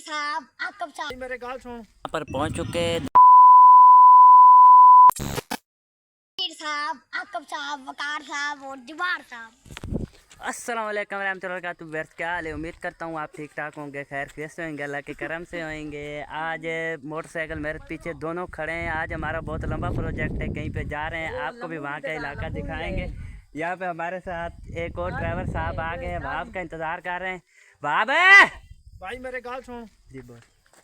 साहब आप कब साहब मेरे गाल सुन यहाँ पर पहुंच चुके। साहब आप कब साहब वकार साहब और दीवार साहब। अस्सलाम वालेकुम रहमतुल्लाहि व बरकातहू। क्या हाल है? उम्मीद करता हूँ आप ठीक ठाक होंगे, खैर खैरियत से होंगे, अल्लाह के करम से होंगे। आज मोटरसाइकिल मेरे पीछे दोनों खड़े हैं। आज हमारा बहुत लंबा प्रोजेक्ट है, कहीं पे जा रहे हैं, आपको भी वहाँ का इलाका दिखाएंगे। यहाँ पे हमारे साथ एक और ड्राइवर साहब आ गए हैं, भाव का इंतज़ार कर रहे हैं। भाव है भाई मेरे गाल सुन। जी बोल।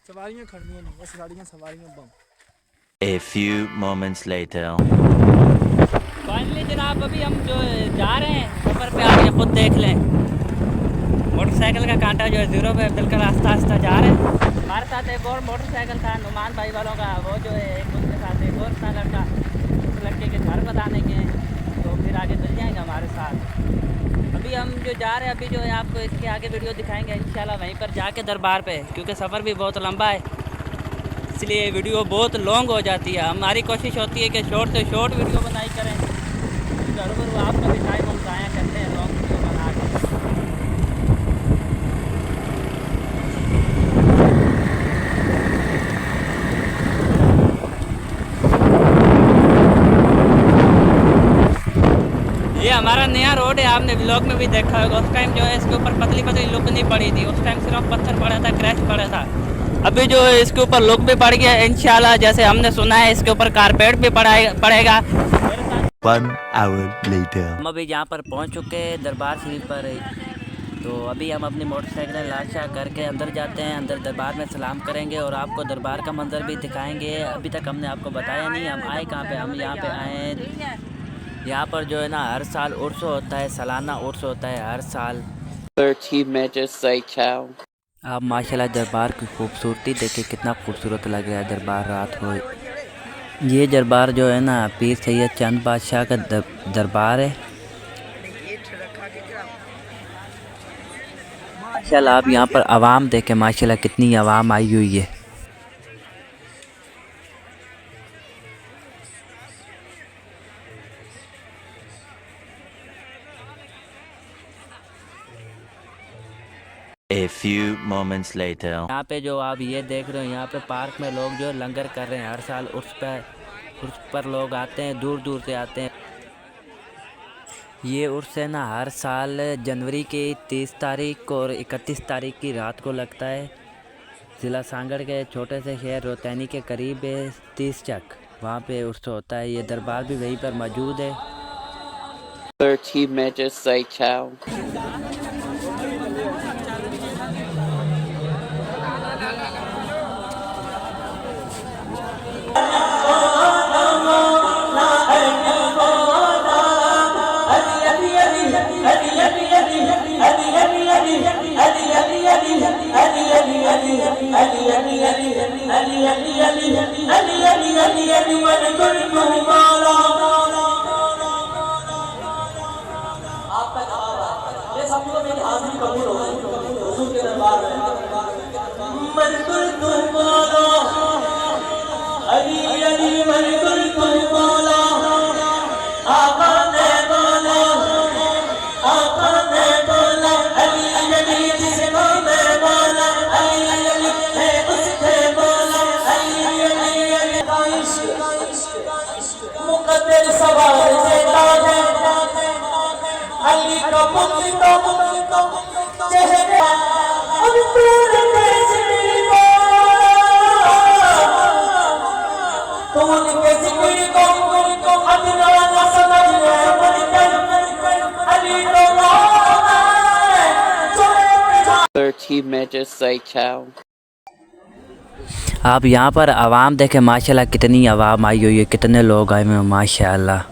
सवारियां खड़नी नहीं, बस गाड़ियां सवारियां बम। A few moments later. Finally जनाब अभी हम जो जा रहे हैं सफ़र पे, आप ये खुद देख लें। मोटरसाइकिल का कांटा जो है ज़ीरो पे बिल्कुल आस्ता आस्ता जा रहे हैं। हमारे साथ एक और मोटरसाइकिल था नुमान भाई वालों का, वो जो है एक उसके साथ एक और था लड़का, उस लड़के के घर बताने के हैं, तो फिर आगे चल जाएंगे हमारे साथ। अभी हम जो जा रहे हैं, अभी जो है आपको इसके आगे वीडियो दिखाएंगे इंशाल्लाह वहीं पर जाके दरबार पे, क्योंकि सफ़र भी बहुत लंबा है, इसलिए वीडियो बहुत लॉन्ग हो जाती है। हमारी कोशिश होती है कि शॉर्ट से शॉर्ट वीडियो बनाई करें, ज़रूर आपका भी टाइम हम ज़ाया करते हैं लॉन्ग वीडियो बना के। ये हमारा नया रोड है, आपने व्लॉग में भी देखा होगा। उस टाइम जो है इसके ऊपर पतली पतली लुक नहीं पड़ी थी, उस टाइम सिर्फ पत्थर पड़ा था, क्रैश पड़ा था। अभी जो है इसके ऊपर लुक भी पड़ गया इंशाल्लाह, जैसे हमने सुना है इसके ऊपर कारपेट भी पड़ेगा। 1 hour later. हम अभी यहाँ पर पहुँच चुके हैं दरबार शरीफ पर, तो अभी हम अपनी मोटरसाइकिल लाशा करके अंदर जाते हैं, अंदर दरबार में सलाम करेंगे और आपको दरबार का मंजर भी दिखाएंगे। अभी तक हमने आपको बताया नहीं हम आए कहाँ पे। हम यहाँ पे आए हैं, यहाँ पर जो है ना हर साल उर्स होता है, सालाना उर्स होता है हर साल। मैं just say ciao. आप माशाल्लाह दरबार की खूबसूरती देखिए, कितना खूबसूरत लग रहा है दरबार रात को। ये दरबार जो है ना पीर सैयद चंद बादशाह का दरबार है। माशाल्लाह आप यहाँ पर आवाम देखें, माशाल्लाह कितनी आवाम आई हुई है। A few moments later. यहाँ पे जो आप ये देख रहे हो, यहाँ पे पार्क में लोग जो लंगर कर रहे हैं। हर साल उर्स पर लोग आते हैं, दूर दूर से आते हैं। ये उर्स है ना हर साल जनवरी की 30 तारीख को और 31 तारीख की रात को लगता है। ज़िला सांगड़ के छोटे से शहर रोतैनी के करीब है 30 चक, वहाँ पे उर्स होता है। ये दरबार भी वहीं पर मौजूद है। मैं just say ciao. मैं just say ciao. आप यहाँ पर आवाम देखें, माशाल्लाह कितनी आवाम आई हुई है, कितने लोग आए हुए हैं माशाल्लाह।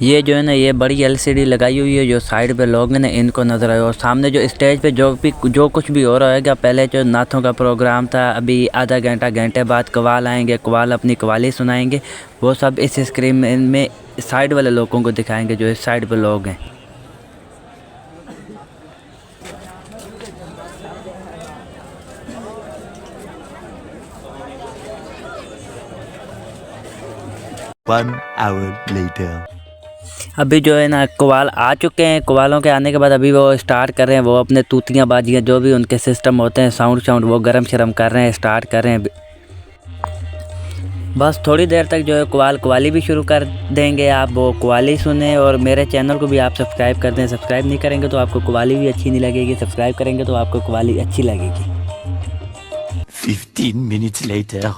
ये जो है ना ये बड़ी एलसीडी लगाई हुई है, जो साइड पे लोग हैं ना इनको नज़र आए। और सामने जो स्टेज पे जो कुछ भी हो रहा है, पहले जो नाथों का प्रोग्राम था, अभी आधा घंटे बाद कवाल आएंगे, कवाल अपनी कवाली सुनाएंगे, वो सब इस स्क्रीन में साइड वाले लोगों को दिखाएंगे जो इस साइड पे लोग हैं। One hour later. अभी जो है ना कवाल आ चुके हैं। कवालों के आने के बाद अभी वो स्टार्ट कर रहे हैं, वो अपने तूतियाँ बाजियाँ जो भी उनके सिस्टम होते हैं साउंड वो गरम शरम कर रहे हैं, स्टार्ट कर रहे हैं। बस थोड़ी देर तक जो है कवाली भी शुरू कर देंगे। आप वो कवाली सुने और मेरे चैनल को भी आप सब्सक्राइब कर दें। सब्सक्राइब नहीं करेंगे तो आपको कवाली भी अच्छी नहीं लगेगी, सब्सक्राइब करेंगे तो आपको कवाली अच्छी लगेगी। 15 minutes later.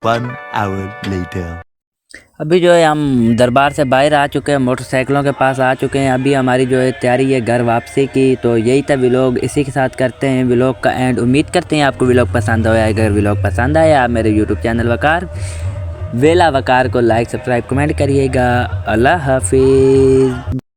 One hour later. अभी जो है हम दरबार से बाहर आ चुके हैं, मोटरसाइकिलों के पास आ चुके हैं। अभी हमारी जो है तैयारी है घर वापसी की। तो यही था व्लॉग, इसी के साथ करते हैं व्लॉग का एंड। उम्मीद करते हैं आपको व्लॉग पसंद आया। अगर व्लॉग पसंद आया आप मेरे यूट्यूब चैनल वकार वेला वकार को लाइक सब्सक्राइब कमेंट करिएगा। अल्लाह हाफिज़।